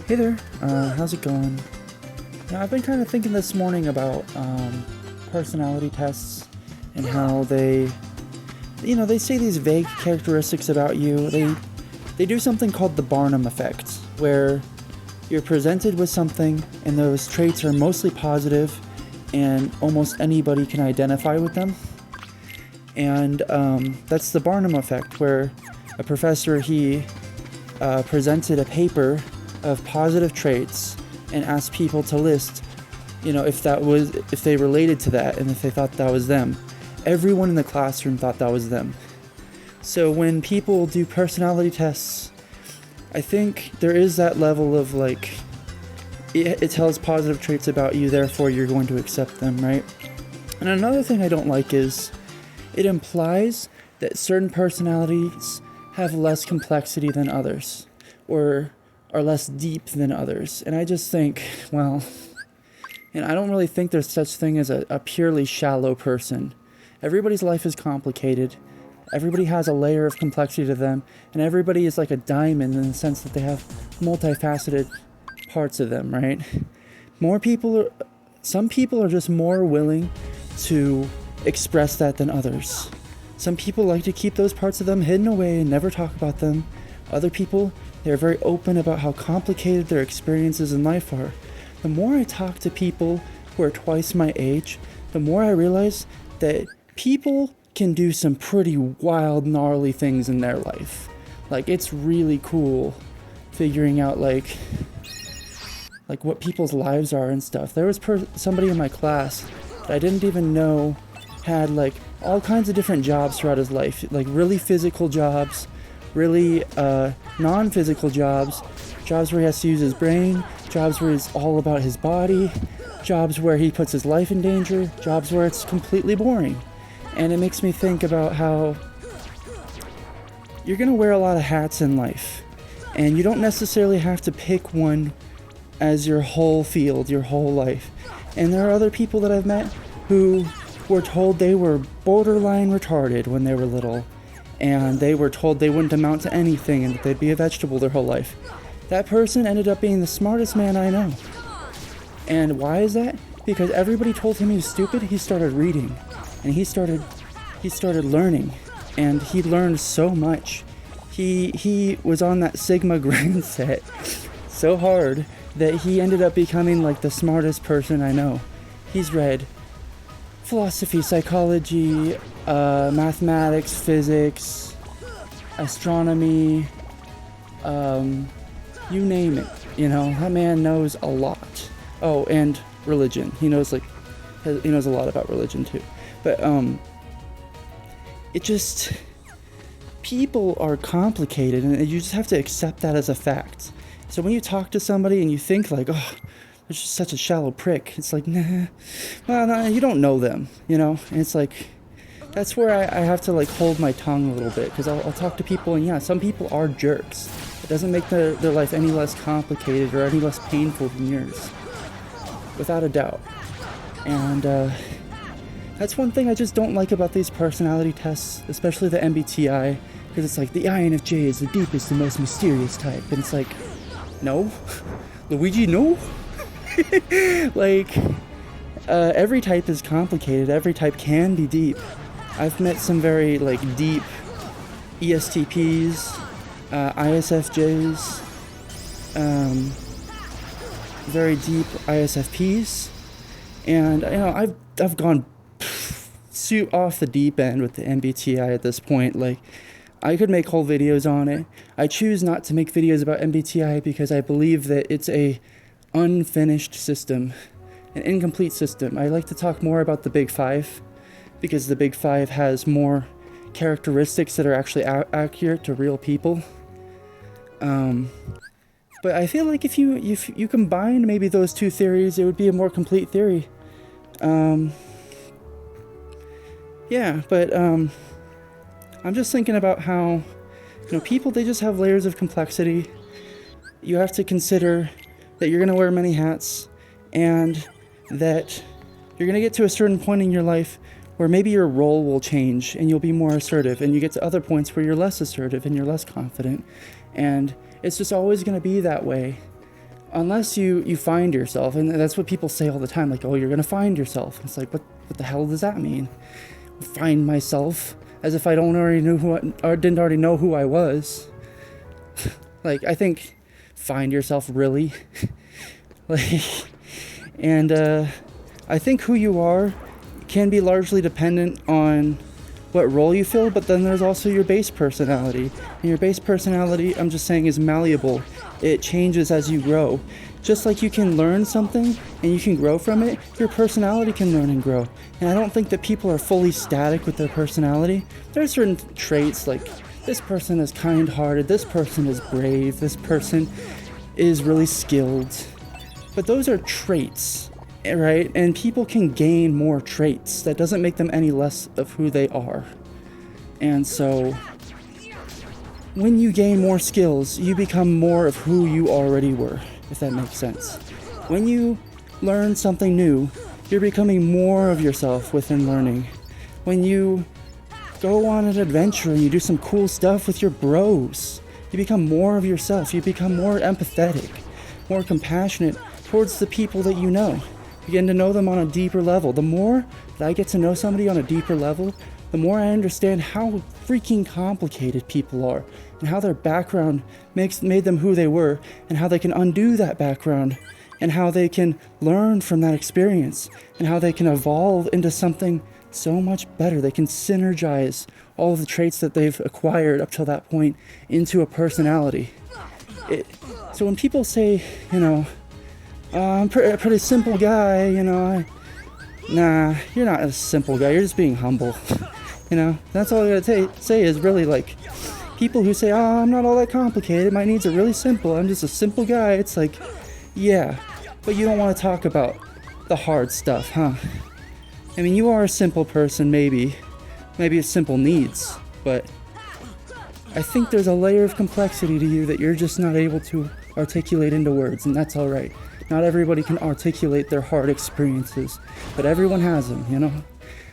Hey there, how's it going? I've been kind of thinking this morning about personality tests and how they say these vague characteristics about you. They do something called the Barnum effect, where you're presented with something and those traits are mostly positive and almost anybody can identify with them. And that's the Barnum effect, where a professor, he presented a paper of positive traits and asked people to list, if they related to that and if they thought that was them. Everyone in the classroom thought that was them. So when people do personality tests, I think there is that level of it tells positive traits about you, therefore you're going to accept them, right? And another thing I don't like is it implies that certain personalities have less complexity than others, or are less deep than others. And I just think, and I don't really think there's such thing as a purely shallow person. Everybody's life is complicated. Everybody has a layer of complexity to them, and everybody is like a diamond in the sense that they have multifaceted parts of them, right? Some people are just more willing to express that than others. Some people like to keep those parts of them hidden away and never talk about them. Other people, they're very open about how complicated their experiences in life are. The more I talk to people who are twice my age, the more I realize that people can do some pretty wild, gnarly things in their life. It's really cool figuring out what people's lives are and stuff. There was somebody in my class that I didn't even know had all kinds of different jobs throughout his life, really physical jobs, really non-physical jobs where he has to use his brain, jobs where it's all about his body, jobs where he puts his life in danger, jobs where it's completely boring. And it makes me think about how you're going to wear a lot of hats in life, and you don't necessarily have to pick one as your whole field, your whole life. And there are other people that I've met who were told they were borderline retarded when they were little, and they were told they wouldn't amount to anything and that they'd be a vegetable their whole life. That person ended up being the smartest man I know. And why is that? Because everybody told him he was stupid. He started reading, and he started learning, and he learned so much. He was on that Sigma grind set so hard that he ended up becoming the smartest person I know. He's read philosophy, psychology, mathematics, physics, astronomy, you name it. That man knows a lot. Oh, and religion. He knows a lot about religion too. But people are complicated, and you just have to accept that as a fact. So when you talk to somebody and you think oh, they're just such a shallow prick, it's nah, well, no, you don't know them, and it's that's where I have to hold my tongue a little bit, because I'll talk to people, and yeah, some people are jerks. It doesn't make their life any less complicated or any less painful than yours, without a doubt. And that's one thing I just don't like about these personality tests, especially the MBTI, because it's the INFJ is the deepest and most mysterious type, and it's no, Luigi, no. Every type is complicated. Every type can be deep. I've met some very deep ESTPs, ISFJs, very deep ISFPs, and I've gone off the deep end with the MBTI at this point. I could make whole videos on it. I choose not to make videos about MBTI because I believe that it's a unfinished system, an incomplete system. I like to talk more about the Big Five, because the Big Five has more characteristics that are actually accurate to real people. But I feel if you combine maybe those two theories, it would be a more complete theory. I'm just thinking about how, people, they just have layers of complexity. You have to consider that you're going to wear many hats, and that you're going to get to a certain point in your life where maybe your role will change and you'll be more assertive, and you get to other points where you're less assertive and you're less confident, and it's just always going to be that way. unless you find yourself, and that's what people say all the time, like, oh, you're gonna find yourself. It's like, what the hell does that mean? Find myself, as if I don't already knew or didn't already know who I was. Like, I think find yourself, really. Like, and I think who you are can be largely dependent on what role you fill, but then there's also your base personality. And your base personality, I'm just saying, is malleable. It changes as you grow. Just like you can learn something and you can grow from it, your personality can learn and grow. And I don't think that people are fully static with their personality. There are certain traits, like this person is kind-hearted, this person is brave, this person is really skilled. But those are traits, right? And people can gain more traits. That doesn't make them any less of who they are. And so when you gain more skills, you become more of who you already were, if that makes sense. When you learn something new, you're becoming more of yourself within learning. When you go on an adventure and you do some cool stuff with your bros, you become more of yourself. You become more empathetic, more compassionate towards the people that you know. You begin to know them on a deeper level. The more that I get to know somebody on a deeper level, the more I understand how freaking complicated people are and how their background made them who they were, and how they can undo that background, and how they can learn from that experience, and how they can evolve into something so much better. They can synergize all of the traits that they've acquired up till that point into a personality. So when people say, you know, I'm a pretty simple guy, you know, nah, you're not a simple guy, you're just being humble. You know, that's all I gotta say is really, like, people who say, oh, I'm not all that complicated, my needs are really simple, I'm just a simple guy. It's like, yeah, but you don't want to talk about the hard stuff, huh? I mean, you are a simple person, maybe it's simple needs, but I think there's a layer of complexity to you that you're just not able to articulate into words, and that's alright. Not everybody can articulate their hard experiences, but everyone has them, you know?